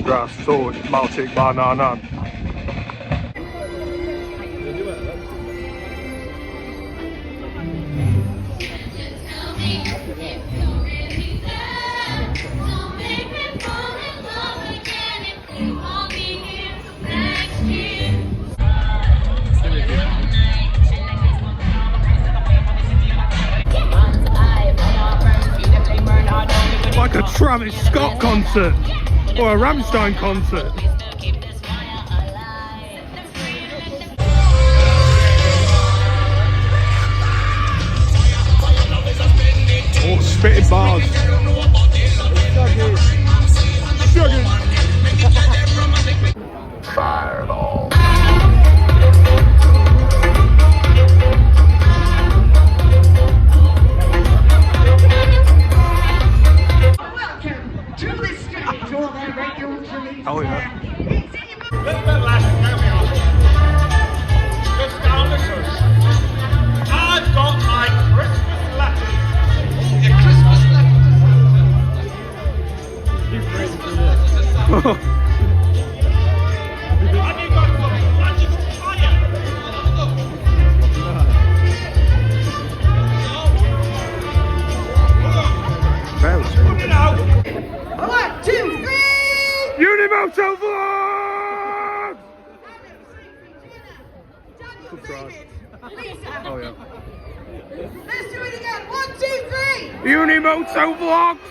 grass, so Baltic banana. Like a Travis Scott concert or a Rammstein concert. Oh, spitting bars. Fireball. Oh yeah. I've got my Christmas letter. Your Christmas letter. Have you got some magic fire? Look it out. 1, 2, 3. Unimoto vlog! Subscribe. Oh yeah. Let's do it again. 1, 2, 3. Unimoto vlogs!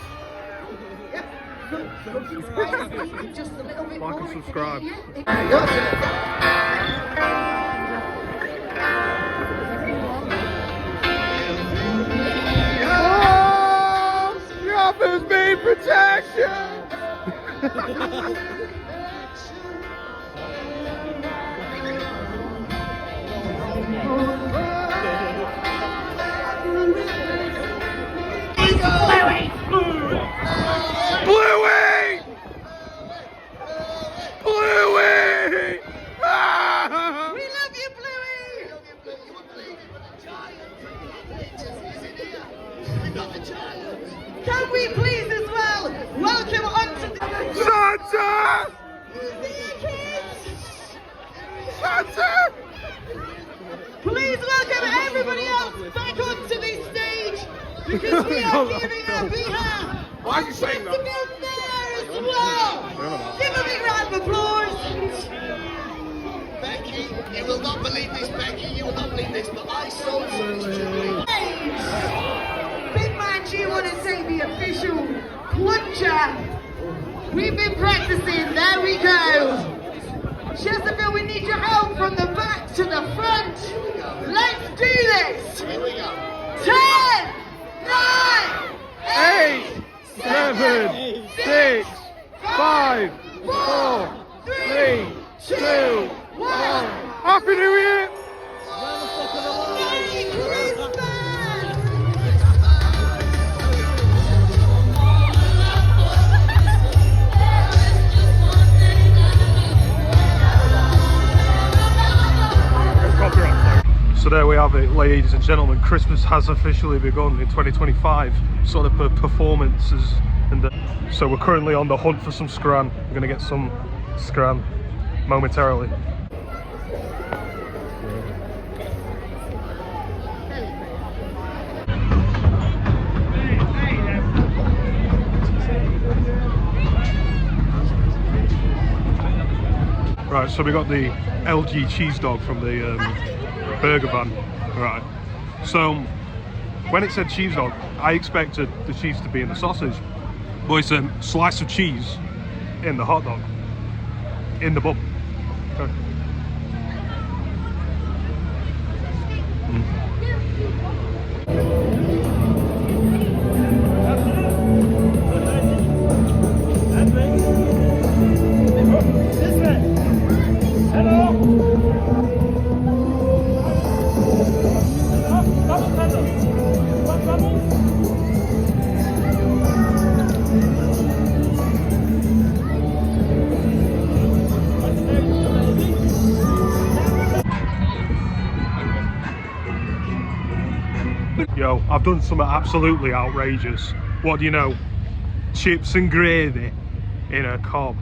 Yep. Just a little bit Like more. and subscribe. Oh, offers me protection! Bluey! Bluey! Ah! We love you, Bluey. Can we please as well welcome onto the Santa! kids? Santa! Please welcome everybody else back onto this stage because we are giving a big hand. Why are you saying that? Chesterfield there as well. Give a big round of applause. Becky, you will not believe this, Becky, you will not believe this, but I sold some. Big man, do you want to take the official plunger? We've been practicing. There we go. Chesterfield, we need your help from the back to the front. Let's do this. Here we go. 10, 9, 8, 7, 6, 5, 4, 3, 2, 1. Happy New Year! Merry Christmas! So there we have it, ladies and gentlemen. Christmas has officially begun in 2025. Sort of performances, and so we're currently on the hunt for some scran. We're going to get some scran momentarily. Right, so we got the LG cheese dog from the burger van. Right, so when it said cheese dog, I expected the cheese to be in the sausage, but it's a slice of cheese in the hot dog, in the bun. Okay. Yo, I've done something absolutely outrageous. What do you know? Chips and gravy in a cob.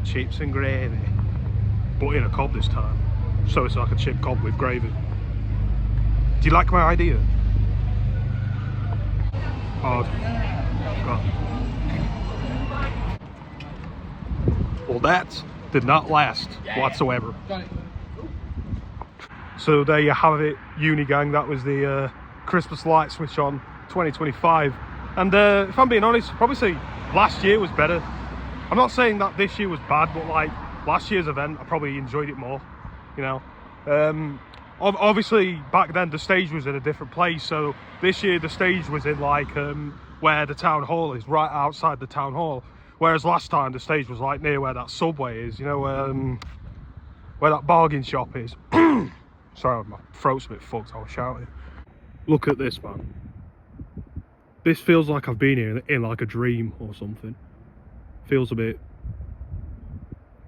chips and gravy, but in a cob this time. So it's like a chip cob with gravy. Do you like my idea? Hard. Well, that did not last whatsoever. So there you have it, uni gang. That was the Christmas light switch on 2025. And if I'm being honest, I'd probably say last year was better. I'm not saying that this year was bad, but like last year's event, I probably enjoyed it more, you know. Obviously back then the stage was in a different place, so this year the stage was in like where the town hall is, right outside the town hall, whereas last time the stage was like near where that Subway is, you know, where that bargain shop is. Sorry, my throat's a bit fucked, I was shouting. Look at this, man. This feels like I've been here in like a dream or something. Feels a bit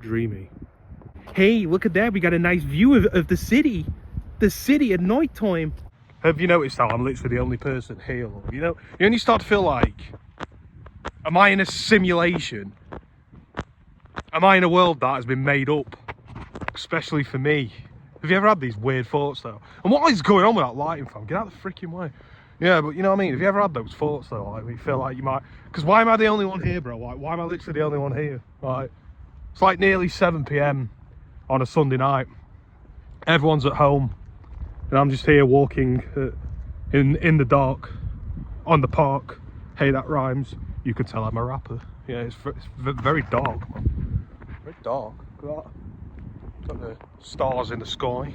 dreamy. Hey, look at that, we got a nice view of the city. The city at night time. Have you noticed how I'm literally the only person here? You know, you only start to feel like, am I in a simulation? Am I in a world that has been made up, especially for me? Have you ever had these weird thoughts though? And what is going on with that lighting, fam? Get out of the freaking way. Yeah, but you know what I mean? Have you ever had those thoughts though? Like, you feel like you might, because why am I the only one here, bro? Like, why am I literally the only one here? Like, it's like nearly 7 PM on a Sunday night. Everyone's at home, and I'm just here walking in the dark on the park. Hey, that rhymes. You could tell I'm a rapper. Yeah, it's very dark, man. Very dark. Look at that. Got the stars in the sky.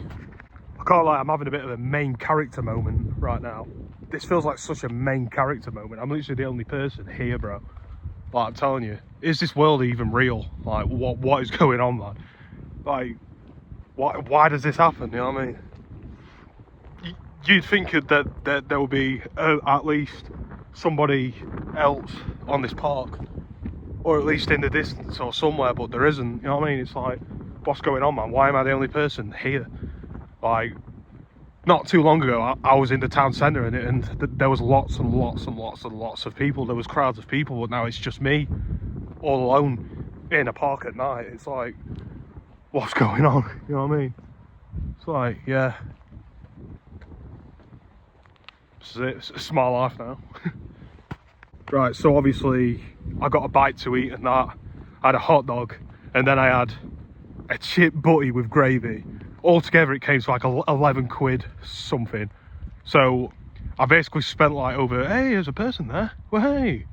I can't lie, I'm having a bit of a main character moment right now. This feels like such a main character moment. I'm literally the only person here, bro. Like, I'm telling you, is this world even real? Like, what is going on, man? Like, why does this happen? You know what I mean? You'd think that there would be at least somebody else on this park, or at least in the distance or somewhere, but there isn't. You know what I mean? It's like, what's going on, man? Why am I the only person here? Like, not too long ago, I was in the town centre and there was lots and lots and lots and lots of people. There was crowds of people, but now it's just me, all alone, in a park at night. It's like, what's going on? You know what I mean? It's like, yeah. This is it. It's my life now. Right, so obviously, I got a bite to eat and that. I had a hot dog, and then I had a chip butty with gravy. Altogether it came to like 11 quid something. So I basically spent like over, hey, there's a person there. Well, hey,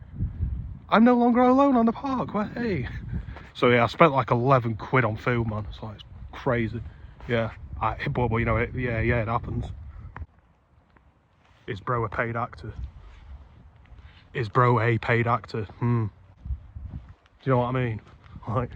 I'm no longer alone on the park. Well, hey. So yeah, I spent like 11 quid on food, man. It's like, it's crazy. Yeah, but you know, yeah, it happens. Is bro a paid actor? Is bro a paid actor? Do you know what I mean? Like,